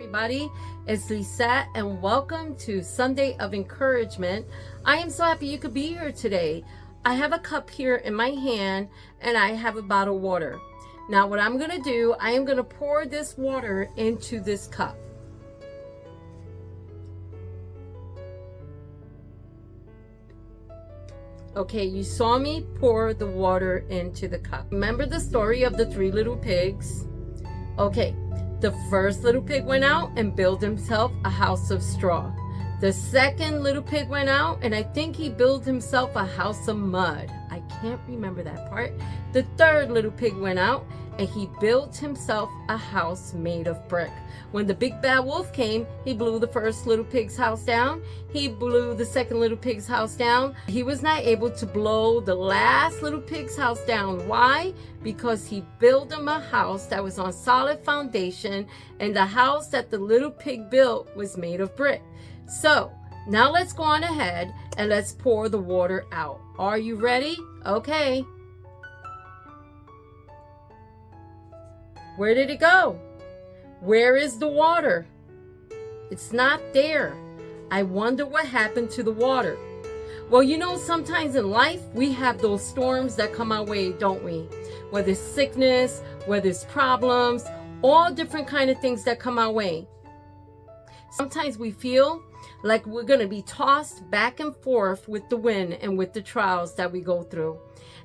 everybody, it's Lisette and welcome to Sunday of Encouragement. I am so happy you could be here today. I have a cup here in my hand and I have a bottle of water. Now what I'm going to do, I am going to pour this water into this cup. Okay, you saw me pour the water into the cup. Remember the story of the 3 little pigs? Okay, the first little pig went out and built himself a house of straw. The second little pig went out and I think he built himself a house of mud. I can't remember that part. The third little pig went out and he built himself a house made of brick. When the big bad wolf came, he blew the first little pig's house down. He blew the second little pig's house down. He was not able to blow the last little pig's house down. Why? Because he built him a house that was on solid foundation, and the house that the little pig built was made of brick. So now let's go on ahead and let's pour the water out. Are you ready? Okay. Where did it go? Where is the water? It's not there. I wonder what happened to the water. Well, you know, sometimes in life, we have those storms that come our way, don't we? Whether it's sickness, whether it's problems, all different kind of things that come our way. Sometimes we feel like we're going to be tossed back and forth with the wind and with the trials that we go through.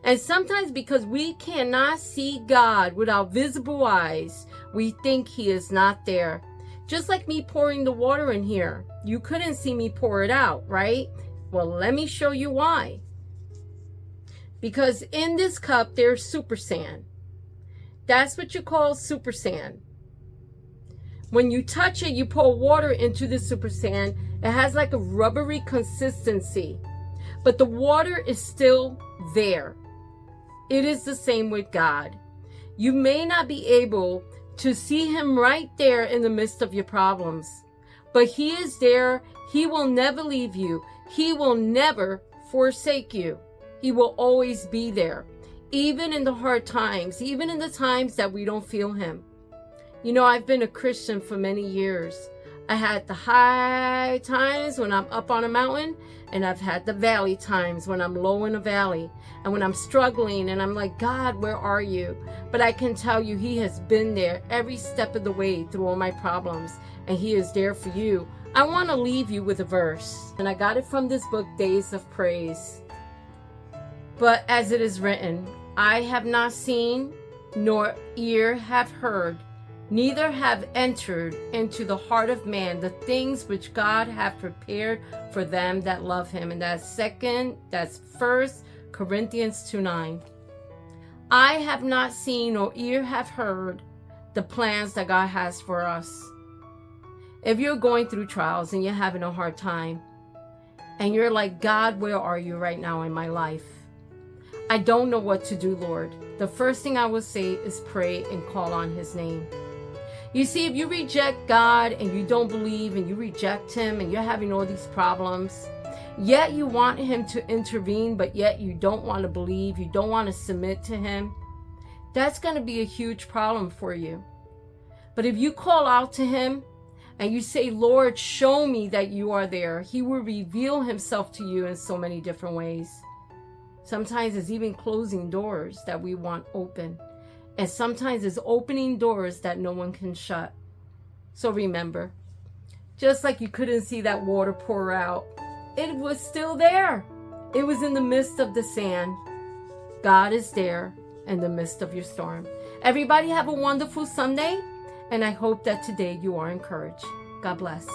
And sometimes because we cannot see God with our visible eyes, we think he is not there. Just like me pouring the water in here. You couldn't see me pour it out, right? Well, let me show you why. Because in this cup, there's super sand. That's what you call super sand. When you touch it, you pour water into the super sand. It has like a rubbery consistency, but the water is still there. It is the same with God. You may not be able to see him right there in the midst of your problems, but he is there. He will never leave you. He will never forsake you. He will always be there, even in the hard times, even in the times that we don't feel him. You know, I've been a Christian for many years. I had the high times when I'm up on a mountain, and I've had the valley times when I'm low in a valley, and when I'm struggling and I'm like, God, where are you? But I can tell you he has been there every step of the way through all my problems, and he is there for you. I want to leave you with a verse, and I got it from this book, Days of Praise. But as it is written, I have not seen, nor ear have heard, neither have entered into the heart of man the things which God hath prepared for them that love him. And that's 1 Corinthians 2:9. I have not seen or ear have heard the plans that God has for us. If you're going through trials and you're having a hard time, and you're like, God, where are you right now in my life? I don't know what to do, Lord. The first thing I would say is pray and call on his name. You see, if you reject God and you don't believe and you reject him and you're having all these problems, yet you want him to intervene, but yet you don't want to believe, you don't want to submit to him, that's going to be a huge problem for you. But if you call out to him and you say, Lord, show me that you are there, he will reveal himself to you in so many different ways. Sometimes it's even closing doors that we want open. And sometimes it's opening doors that no one can shut. So remember, just like you couldn't see that water pour out, it was still there. It was in the midst of the sand. God is there in the midst of your storm. Everybody have a wonderful Sunday, and I hope that today you are encouraged. God bless.